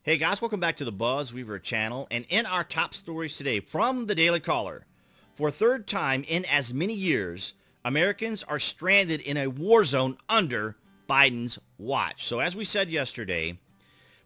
Hey guys, welcome back to the BuzWeaver channel. And in our top stories today from the Daily Caller, for a third time in as many years, Americans are stranded in a war zone under Biden's watch. So as we said yesterday,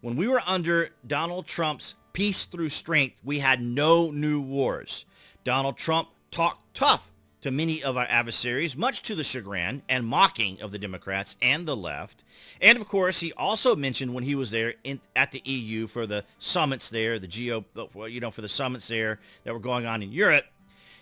when we were under Donald Trump's peace through strength, we had no new wars. Donald Trump talked tough to many of our adversaries, much to the chagrin and mocking of the Democrats and the left. And of course, he also mentioned when he was there at the EU for the summits there, for the summits there that were going on in Europe,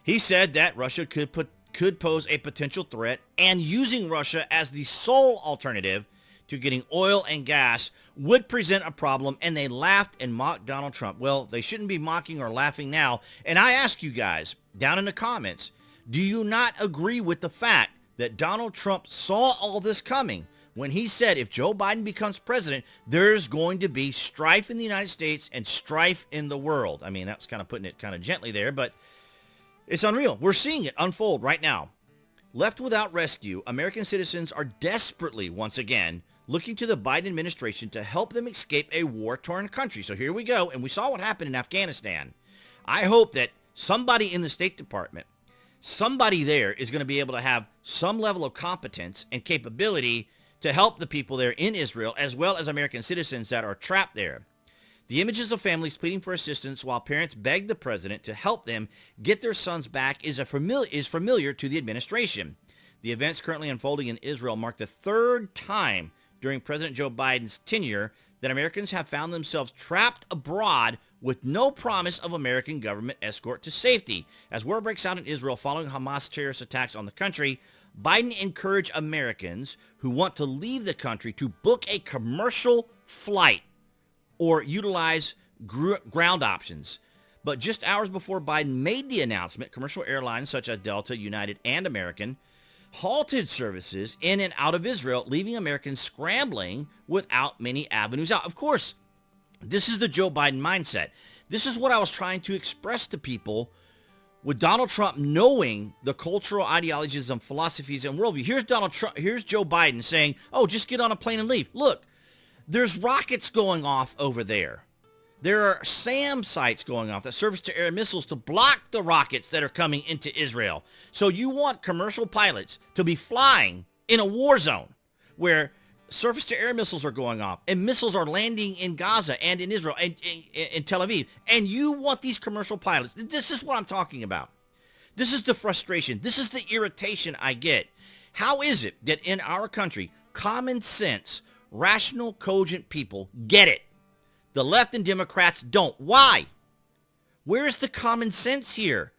he said that Russia could pose a potential threat, and using Russia as the sole alternative to getting oil and gas would present a problem, and they laughed and mocked Donald Trump. Well, they shouldn't be mocking or laughing now. And I ask you guys down in the comments, do you not agree with the fact that Donald Trump saw all this coming when he said if Joe Biden becomes president, there's going to be strife in the United States and strife in the world? I mean, that's kind of putting it kind of gently there, but it's unreal. We're seeing it unfold right now. Left without rescue, American citizens are desperately, once again, looking to the Biden administration to help them escape a war-torn country. So here we go, and we saw what happened in Afghanistan. I hope that somebody in the State Department, somebody there is going to be able to have some level of competence and capability to help the people there in Israel, as well as American citizens that are trapped there. The images of families pleading for assistance while parents beg the president to help them get their sons back is familiar to the administration. The events currently unfolding in Israel mark the third time during President Joe Biden's tenure that Americans have found themselves trapped abroad with no promise of American government escort to safety. As war breaks out in Israel following Hamas terrorist attacks on the country, Biden encouraged Americans who want to leave the country to book a commercial flight or utilize ground options. But just hours before Biden made the announcement, commercial airlines such as Delta, United, and American halted services in and out of Israel, leaving Americans scrambling without many avenues out. Of course, this is the Joe Biden mindset. This is what I was trying to express to people with Donald Trump knowing the cultural ideologies and philosophies and worldview. Here's Joe Biden saying, oh, just get on a plane and leave. Look, there's rockets going off over there. There are SAM sites going off that surface-to-air missiles to block the rockets that are coming into Israel. So you want commercial pilots to be flying in a war zone where surface-to-air missiles are going off and missiles are landing in Gaza and in Israel and in Tel Aviv. And you want these commercial pilots. This is what I'm talking about. This is the frustration. This is the irritation I get. How is it that in our country, common sense, rational, cogent people get it? The left and Democrats don't. Why? Where is the common sense here?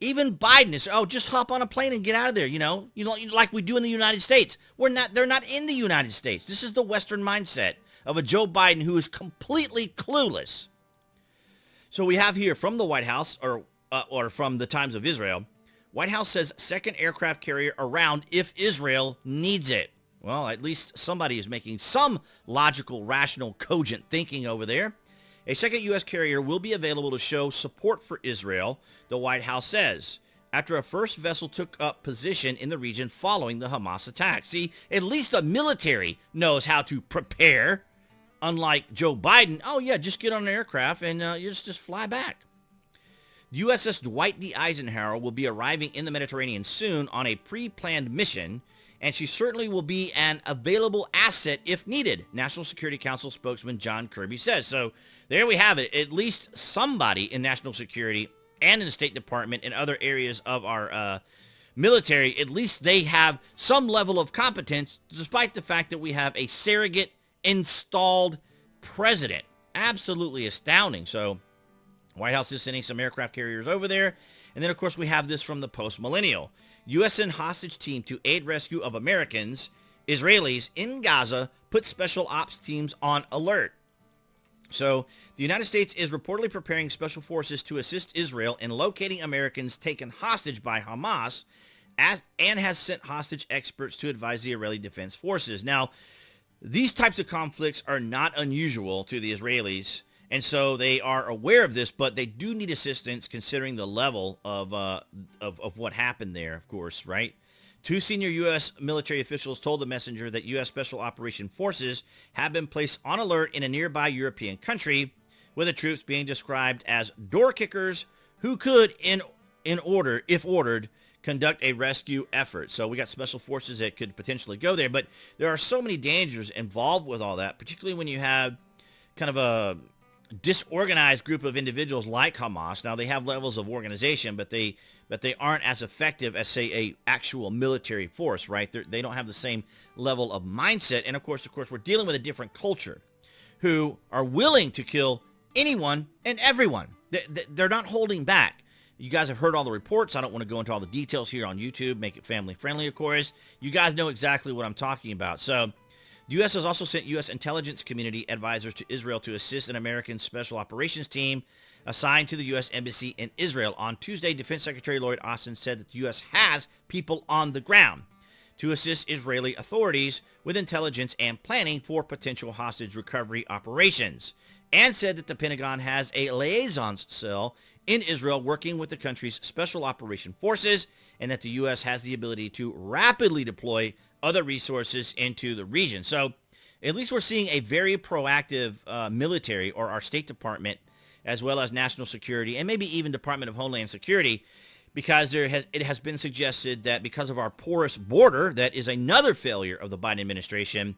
Even Biden is, oh, just hop on a plane and get out of there, like we do in the United States. They're not in the United States. This is the Western mindset of a Joe Biden who is completely clueless. So we have here from the White House, or from the Times of Israel, White House says second aircraft carrier around if Israel needs it. Well, at least somebody is making some logical, rational, cogent thinking over there. A second U.S. carrier will be available to show support for Israel, the White House says, after a first vessel took up position in the region following the Hamas attack. See, at least the military knows how to prepare, unlike Joe Biden. Oh, yeah, just get on an aircraft and you just fly back. USS Dwight D. Eisenhower will be arriving in the Mediterranean soon on a pre-planned mission, and she certainly will be an available asset if needed, National Security Council spokesman John Kirby says. So there we have it. At least somebody in national security and in the State Department and other areas of our military, at least they have some level of competence, despite the fact that we have a surrogate installed president. Absolutely astounding. So White House is sending some aircraft carriers over there. And then, of course, we have this from the Post-Millennial. U.S. send hostage team to aid rescue of Americans. Israelis in Gaza put special ops teams on alert. So the United States is reportedly preparing special forces to assist Israel in locating Americans taken hostage by Hamas, and has sent hostage experts to advise the Israeli Defense Forces. Now, these types of conflicts are not unusual to the Israelis, and so they are aware of this, but they do need assistance considering the level of what happened there, of course, right? Two senior U.S. military officials told the messenger that U.S. Special Operation Forces have been placed on alert in a nearby European country, with the troops being described as door kickers who could, if ordered, conduct a rescue effort. So we got special forces that could potentially go there, but there are so many dangers involved with all that, particularly when you have kind of a disorganized group of individuals like Hamas. Now they have levels of organization, but they aren't as effective as, say, a actual military force, right? They don't have the same level of mindset. And of course, we're dealing with a different culture who are willing to kill anyone and everyone. They're not holding back. You guys have heard all the reports. I don't want to go into all the details here on YouTube, make it family friendly, of course. You guys know exactly what I'm talking about. So the U.S. has also sent U.S. intelligence community advisors to Israel to assist an American special operations team assigned to the U.S. Embassy in Israel. On Tuesday, Defense Secretary Lloyd Austin said that the U.S. has people on the ground to assist Israeli authorities with intelligence and planning for potential hostage recovery operations, and said that the Pentagon has a liaisons cell in Israel working with the country's special operation forces, and that the U.S. has the ability to rapidly deploy other resources into the region. So at least we're seeing a very proactive military, or our State Department, as well as national security, and maybe even Department of Homeland Security, because it has been suggested that because of our porous border, that is another failure of the Biden administration,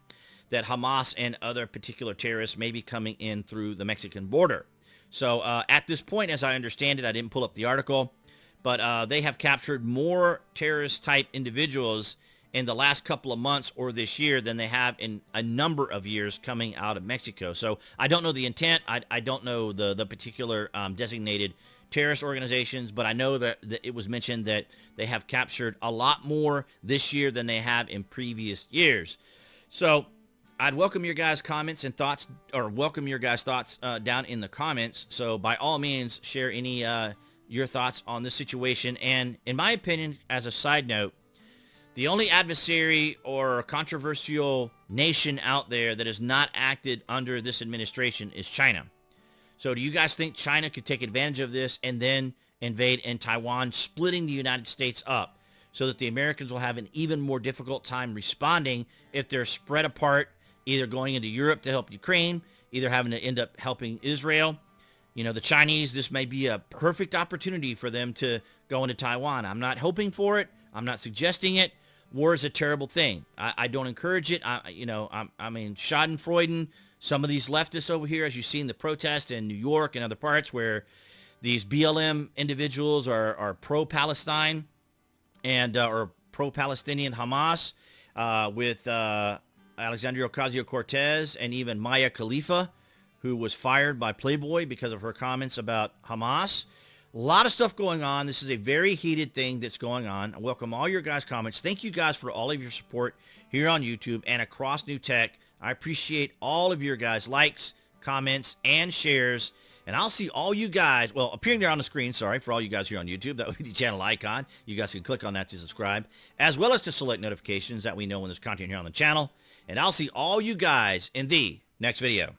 that Hamas and other particular terrorists may be coming in through the Mexican border. So at this point, as I understand it, I didn't pull up the article, but they have captured more terrorist-type individuals in the last couple of months or this year than they have in a number of years coming out of Mexico. So I don't know the intent. I don't know the particular designated terrorist organizations, but I know that it was mentioned that they have captured a lot more this year than they have in previous years. So I'd welcome your guys' comments and thoughts, or welcome your guys' thoughts down in the comments. So by all means, share any your thoughts on this situation. And in my opinion, as a side note, the only adversary or controversial nation out there that has not acted under this administration is China. So do you guys think China could take advantage of this and then invade in Taiwan, splitting the United States up so that the Americans will have an even more difficult time responding if they're spread apart, either going into Europe to help Ukraine, either having to end up helping Israel? You know, the Chinese, this may be a perfect opportunity for them to go into Taiwan. I'm not hoping for it. I'm not suggesting it. War is a terrible thing. I don't encourage it. I mean, Schadenfreude, some of these leftists over here, as you see in the protest in New York and other parts where these BLM individuals are pro-Palestine and or pro-Palestinian Hamas with Alexandria Ocasio-Cortez and even Maya Khalifa, who was fired by Playboy because of her comments about Hamas. A lot of stuff going on. This is a very heated thing that's going on. I welcome all your guys' comments. Thank you guys for all of your support here on YouTube and across New Tech. I appreciate all of your guys' likes, comments, and shares. And I'll see all you guys, well, appearing there on the screen, sorry, for all you guys here on YouTube. That would be the channel icon. You guys can click on that to subscribe, as well as to select notifications that we know when there's content here on the channel. And I'll see all you guys in the next video.